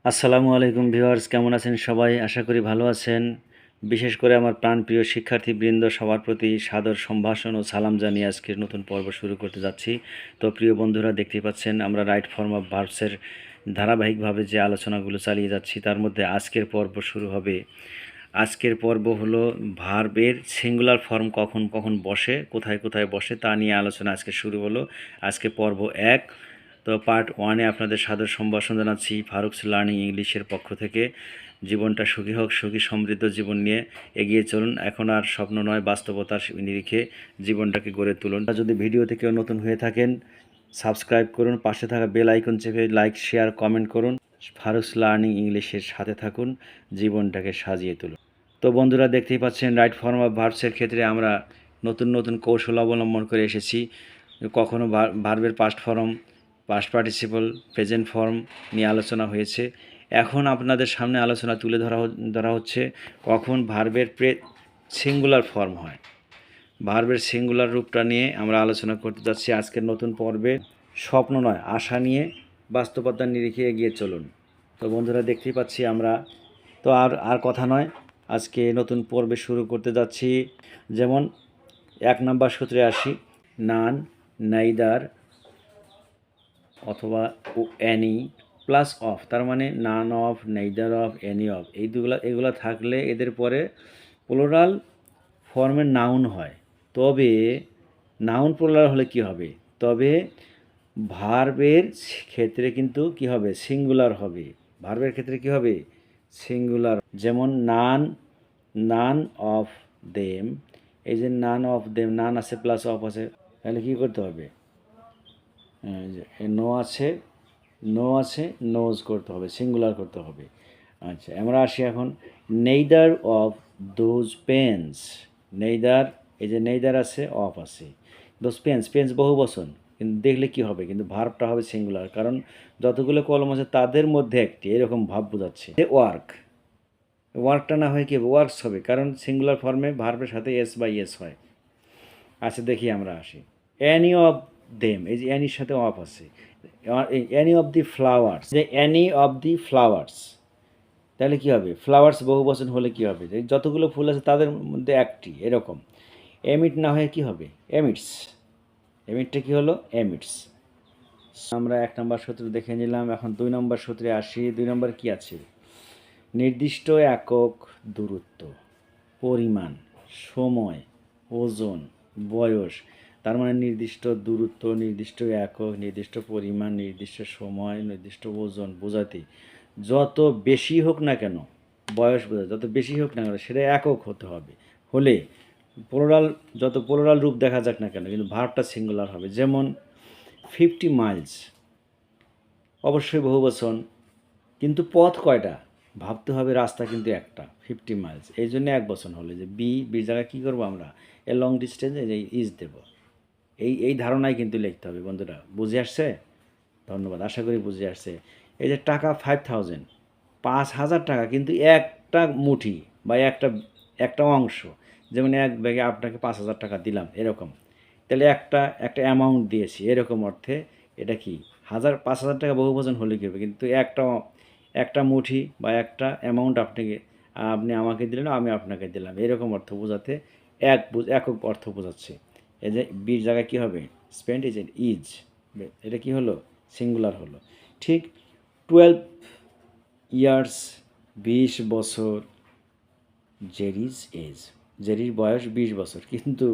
আসসালামু আলাইকুম ভিউয়ার্স, কেমন আছেন সবাই? আশা করি ভালো আছেন। বিশেষ করে আমার প্রাণপ্রিয় শিক্ষার্থীবৃন্দ সবার প্রতি সাদর সম্ভাষণ ও সালাম জানিয়ে আজকের নতুন পর্ব শুরু করতে যাচ্ছি। তো প্রিয় বন্ধুরা, দেখতেই পাচ্ছেন আমরা রাইট ফর্ম অফ ভার্বসের ধারাবাহিকভাবে যে আলোচনাগুলো চালিয়ে যাচ্ছি তার মধ্যে আজকের পর্ব শুরু হবে। আজকের পর্ব হলো ভার্বের সিঙ্গুলার ফর্ম কখন কখন বসে, কোথায় কোথায় বসে তা নিয়ে আলোচনা আজকে শুরু হলো। আজকে পর্ব 1। তো পার্ট 1-এ আপনাদের সাদর সম্ভাষণ জানাচ্ছি ফারুকস লার্নিং ইংলিশের পক্ষ থেকে। জীবনটা সুখী হোক, সুখী সমৃদ্ধ জীবন নিয়ে এগিয়ে চলুন। এখন আর স্বপ্ন নয়, বাস্তবতার নিরিখে জীবনটাকে গড়ে তুলুন। যদি ভিডিও থেকেও নতুন হয়ে থাকেন, সাবস্ক্রাইব করুন, পাশে থাকা বেল আইকন চেপে লাইক, শেয়ার, কমেন্ট করুন। ফারুকস লার্নিং ইংলিশের সাথে থাকুন, জীবনটাকে সাজিয়ে তুলুন। তো বন্ধুরা, দেখতেই পাচ্ছেন রাইট ফর্ম অফ ভার্বসের ক্ষেত্রে আমরা নতুন নতুন কৌশল অবলম্বন করে এসেছি। কখনো ভার্বের past form, past participle, present form নিয়ে আলোচনা হয়েছে। এখন আপনাদের সামনে আলোচনা তুলে ধরা হচ্ছে কখন ভার্বের সিঙ্গুলার ফর্ম হয়। ভার্বের সিঙ্গুলার রূপটা নিয়ে আমরা আলোচনা করতে যাচ্ছি আজকের নতুন পর্বে। স্বপ্ন নয়, আশা নিয়ে বাস্তবতার নিরিখে এগিয়ে চলুন। তো বন্ধুরা, দেখতেই পাচ্ছি আমরা। তো আর কথা নয়, আজকে নতুন পর্বে শুরু করতে যাচ্ছি। যেমন 1 নম্বর সূত্রে আসি, নান, নাইদার অথবা অ্যানি প্লাস অফ, তার মানে none of, neither of, any of, এগুলো থাকলে এদের পরে প্লুরাল ফর্মের নাউন হয়। তবে নাউন প্লুরাল হলে কি হবে? তবে ভার্বের ক্ষেত্রে কিন্তু কি হবে? সিঙ্গুলার হবে। ভার্বের ক্ষেত্রে কি হবে? সিঙ্গুলার। যেমন নান অফ দেম, এই যে নান অফ দেম, নান আছে প্লাস অফ আছে, তাহলে কী করতে হবে? নো আছে, নোজ করতে হবে, সিঙ্গুলার করতে হবে। আচ্ছা, আমরা আসি এখন neither of those pens. Neither, এই যে নেইদার আছে, অফ আছে, দোজ পেন্স বহু বচন, কিন্তু দেখলে কি হবে? কিন্তু ভার্বটা হবে সিঙ্গুলার, কারণ যতগুলো কলম আছে তাদের মধ্যে একটি, এরকম ভাব বোঝাচ্ছে। ওয়ার্কটা না হয় কি ওয়ার্কস হবে, কারণ সিঙ্গুলার ফর্মে ভার্বের সাথে এস বাই এস হয়। আচ্ছা, দেখি আমরা আসি অ্যানি অফ দেম, এই যে অ্যানির সাথে অফ আছে। অ্যানি অফ দি ফ্লাওয়ার্স, যে অ্যানি অফ দি ফ্লাওয়ার্স, তাহলে কী হবে? ফ্লাওয়ার্স বহু বচন হলে কী হবে? যে যতগুলো ফুল আছে তাদের মধ্যে একটি, এরকম। এমিট না হয়ে কী হবে? এমিটস। এমিটটা কী হলো? এমিটস। আমরা 1 নম্বর সূত্র দেখে নিলাম। এখন 2 নম্বর সূত্রে আসি। 2 নম্বর কী আছে? নির্দিষ্ট একক, দূরত্ব, পরিমাণ, সময়, ওজন, বয়স। তার মানে নির্দিষ্ট দূরত্ব, নির্দিষ্ট একক, নির্দিষ্ট পরিমাণ, নির্দিষ্ট সময়, নির্দিষ্ট ওজন বোঝাতে যত বেশি হোক না কেন, বয়স বোঝাতে যত বেশি হোক না কেন সেটা একক হতে হবে। হলে যত প্লুরাল রূপ দেখা যাক না কেন, কিন্তু ভার্বটা সিঙ্গুলার হবে। যেমন 50 মাইলস, অবশ্যই বহুবচন, কিন্তু পথ কয়টা? ভাবতে হবে রাস্তা কিন্তু একটা, 50 মাইলস, এই জন্য এক বচন হলে যে বির জায়গায় কী করবো আমরা? এ লং ডিস্টেন্সে যে ইজ দেব। এই ধারণায় কিন্তু লিখতে হবে। বন্ধুরা, বুঝে আসছে? ধন্যবাদ, আশা করি বুঝে আসছে। এই যে টাকা 5000, 5000 টাকা, কিন্তু একটা মুঠি বা একটা অংশ। যেমন এক ব্যাগে আপনাকে 5000 টাকা দিলাম, এরকম। তাহলে একটা অ্যামাউন্ট দিয়েছি, এরকম অর্থে এটা কি 5000 টাকা বহুবচন হলে কী হবে? কিন্তু একটা মুঠি বা একটা অ্যামাউন্ট আপনি আমাকে দিলেন, আমি আপনাকে দিলাম, এরকম অর্থ বোঝাতে একক অর্থ বোঝাচ্ছে। এই যে বির জায়গায় কী হবে? স্পেন্ড ইজ, এটা কি হলো? সিঙ্গুলার হলো। ঠিক 12 ইয়ার্স, 20 বছর, জেরিজ এজ, জেরির বয়স 20 বছর, কিন্তু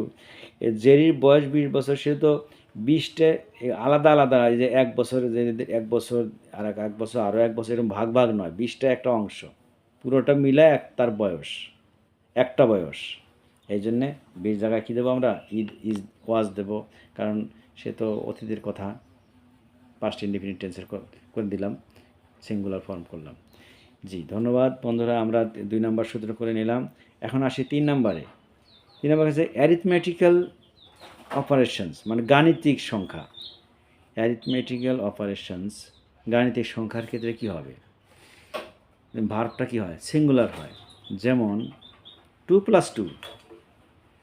জেরির বয়স 20 বছর, সে তো 20টা আলাদা আলাদা, এই যে 1 বছর, যে 1 বছর আর 1 বছর আরও 1 বছর, এরকম ভাগ নয়, 20টা একটা অংশ, পুরোটা মিলায় তার বয়স, একটা বয়স। এই জন্যে 20 জায়গায় কী দেবো আমরা? ইজ ওয়াজ দেবো, কারণ সে তো অতীতের কথা, পাস্ট ইনডিফিনিট টেন্সের করে দিলাম, সিঙ্গুলার ফর্ম করলাম। জি, ধন্যবাদ বন্ধুরা, আমরা 2 নম্বর সূত্র করে নিলাম। এখন আসি 3 নম্বরে। 3 নম্বর হচ্ছে অ্যারিথমেটিক্যাল অপারেশনস, মানে গাণিতিক সংখ্যা। অ্যারিথমেটিক্যাল অপারেশনস, গাণিতিক সংখ্যার ক্ষেত্রে কী হবে? ভার্বটা কী হয়? সিঙ্গুলার হয়। যেমন 2 + 2,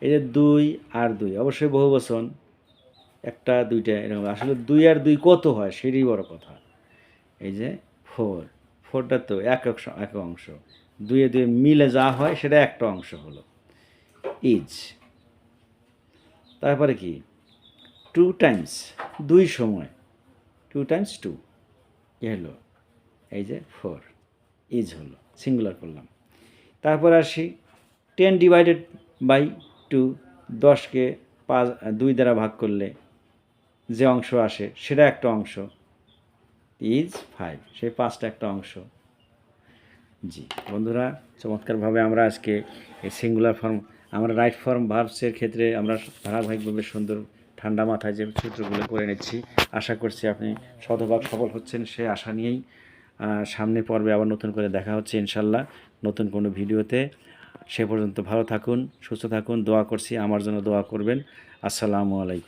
এই যে 2 আর 2, অবশ্যই বহুবচন, একটা দুইটা এরকম। আসলে 2 আর 2 কত হয় সেটাই বড় কথা। এই যে 4 ফোরটা তো এক এক অংশ, দুয়ে দুয়ে মিলে যা হয় সেটা একটা অংশ হলো ইজ। তারপরে কি টু টাইমস, দুই সময়, টু টাইমস টু কি হলো, এই যে ফোর, ইজ হলো, সিঙ্গুলার করলাম। তারপর আসি 10 ডিভাইডেড বাই 2, 10কে 2 দ্বারা ভাগ করলে যে অংশ আসে সেটা একটা অংশ, ইজ 5, সেই 5টা একটা অংশ। জি বন্ধুরা, চমৎকারভাবে আমরা আজকে এই সিঙ্গুলার ফর্ম, আমরা রাইট ফর্ম ভার্বসের ক্ষেত্রে আমরা ধারাবাহিকভাবে সুন্দর ঠান্ডা মাথায় যে সূত্রগুলো করে নিচ্ছি। আশা করছি আপনি শতভাগ সফল হচ্ছেন, সে আশা নিয়েই সামনে পর্বে আবার নতুন করে দেখা হচ্ছে ইনশাল্লাহ নতুন কোনো ভিডিওতে। সে পর্যন্ত ভালো থাকুন, সুস্থ থাকুন, দোয়া করছি, আমার জন্য দোয়া করবেন। আসসালামু আলাইকুম।